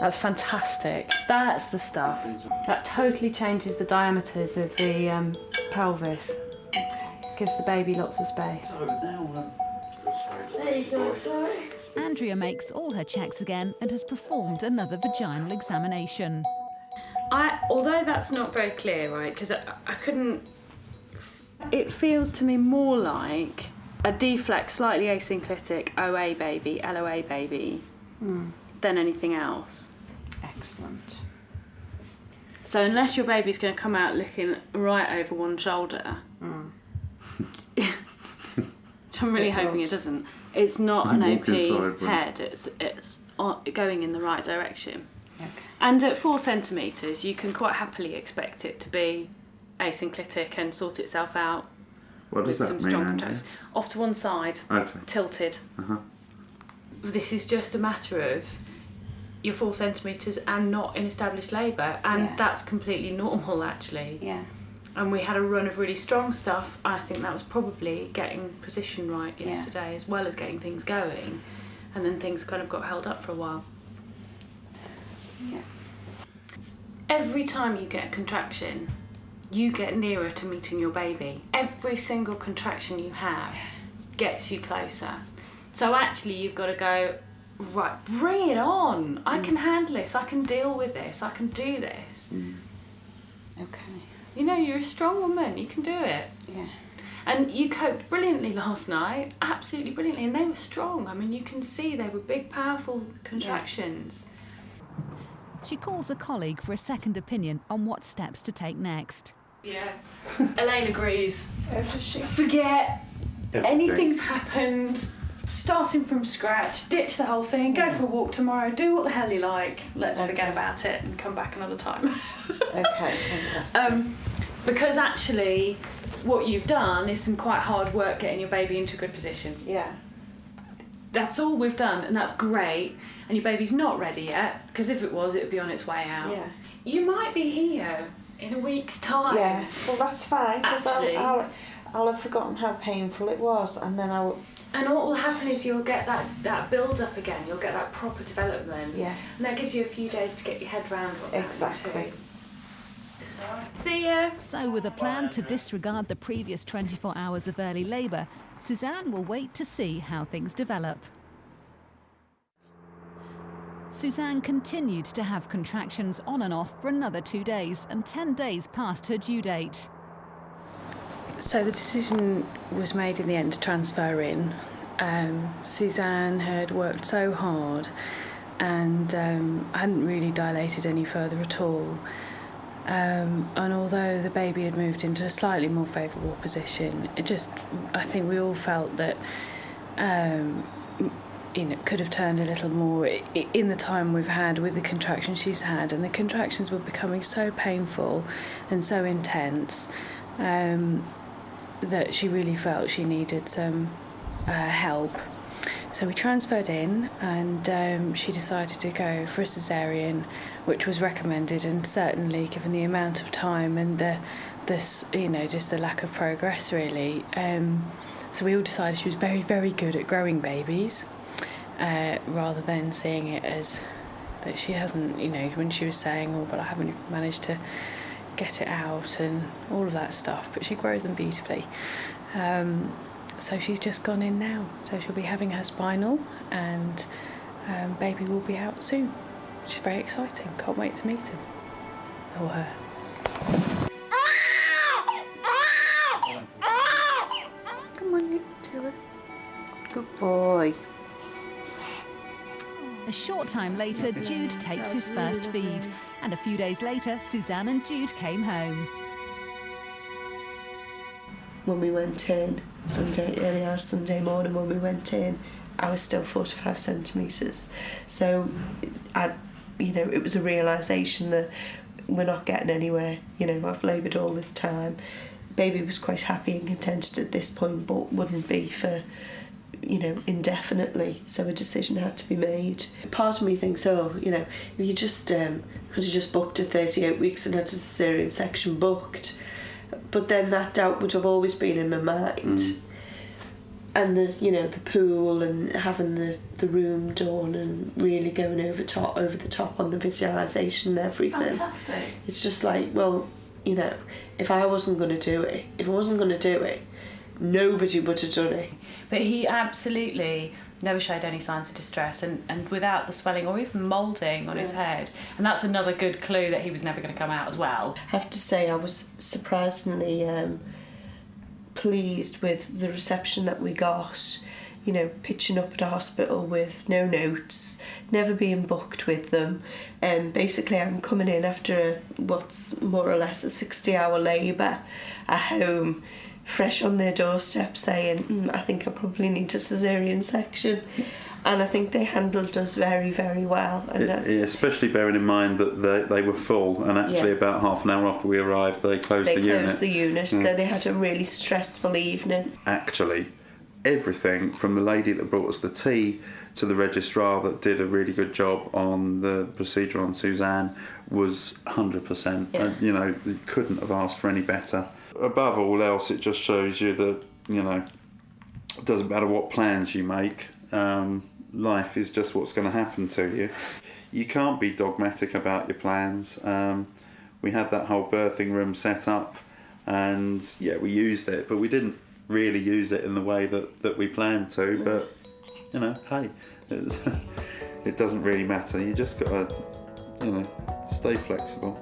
That's fantastic. That's the stuff. That totally changes the diameters of the pelvis. Gives the baby lots of space. There you go, sorry. Andrea makes all her checks again and has performed another vaginal examination. Although that's not very clear, right, because I couldn't... It feels to me more like a deflex, slightly asynclitic OA baby, LOA baby, than anything else. Excellent. So unless your baby's going to come out looking right over one shoulder, which I'm really hoping it doesn't, it's not an OP head, it's going in the right direction. Okay. And at 4 centimetres, you can quite happily expect it to be asynclitic and sort itself out. What does with that some strong mean, contractions. Off to one side, tilted. This is just a matter of you're 4 centimetres and not in established labour, and that's completely normal actually. Yeah. And we had a run of really strong stuff. I think that was probably getting position right yesterday, as well as getting things going, and then things kind of got held up for a while. Yeah. Every time you get a contraction, you get nearer to meeting your baby. Every single contraction you have gets you closer. So actually you've got to go, right, bring it on. I can handle this, I can deal with this, I can do this. Okay. You know, you're a strong woman, you can do it. Yeah. And you coped brilliantly last night, absolutely brilliantly, and they were strong. I mean, you can see they were big, powerful contractions. She calls a colleague for a second opinion on what steps to take next. Yeah. Elaine agrees. How does she? Forget anything's happened, starting from scratch, ditch the whole thing, go for a walk tomorrow, do what the hell you like, let's forget about it and come back another time. Okay, fantastic. Because actually what you've done is some quite hard work getting your baby into a good position. Yeah. That's all we've done, and that's great, and your baby's not ready yet, because if it was, it would be on its way out. Yeah. You might be here in a week's time. Yeah, well that's fine, because Actually. I'll have forgotten how painful it was, and then I will... And what will happen is you'll get that build up again, you'll get that proper development. Yeah. And that gives you a few days to get your head around what's Exactly. happening too. See ya. So with a plan to disregard the previous 24 hours of early labour, Suzanne will wait to see how things develop. Suzanne continued to have contractions on and off for another 2 days and 10 days past her due date. So the decision was made in the end to transfer in. Suzanne had worked so hard and hadn't really dilated any further at all. And although the baby had moved into a slightly more favourable position, I think we all felt that could have turned a little more in the time we've had with the contractions she's had, and the contractions were becoming so painful and so intense that she really felt she needed some help. So we transferred in, and she decided to go for a caesarean, which was recommended, and certainly given the amount of time and just the lack of progress really. So we all decided she was very, very good at growing babies, rather than seeing it as that she hasn't, when she was saying, oh, but I haven't managed to get it out and all of that stuff, but she grows them beautifully. So she's just gone in now, so she'll be having her spinal, and baby will be out soon, which is very exciting. Can't wait to meet him or her. Come on, you do it. Good boy. A short time later, Jude takes his first feed, and a few days later, Suzanne and Jude came home. When we went in, early hours Sunday morning when we went in, I was still 4 to 5 centimetres. So, it was a realisation that we're not getting anywhere. I've laboured all this time. Baby was quite happy and contented at this point, but wouldn't be for, indefinitely. So a decision had to be made. Part of me thinks, if you just could have just booked at 38 weeks and had a caesarean section booked. But then that doubt would have always been in my mind. And the pool and having the room done and really going over the top on the visualisation and everything. Fantastic. It's just like, well, if I wasn't going to do it, nobody would have done it. But he absolutely never showed any signs of distress, and without the swelling or even moulding on his head. And that's another good clue that he was never going to come out as well. I have to say, I was surprisingly pleased with the reception that we got. Pitching up at a hospital with no notes, never being booked with them, and basically I'm coming in after what's more or less a 60-hour labour at home, fresh on their doorstep, saying, I think I probably need a caesarean section. And I think they handled us very, very well. And especially bearing in mind that they were full, and actually about half an hour after we arrived, they closed the unit. They closed the unit, so they had a really stressful evening. Actually, everything from the lady that brought us the tea to the registrar that did a really good job on the procedure on Suzanne was 100%. Yeah. And, you couldn't have asked for any better. Above all else, it just shows you that, it doesn't matter what plans you make. Life is just what's going to happen to you. You can't be dogmatic about your plans. We had that whole birthing room set up, and we used it, but we didn't really use it in the way that we planned to. But hey, it doesn't really matter. You just got to stay flexible.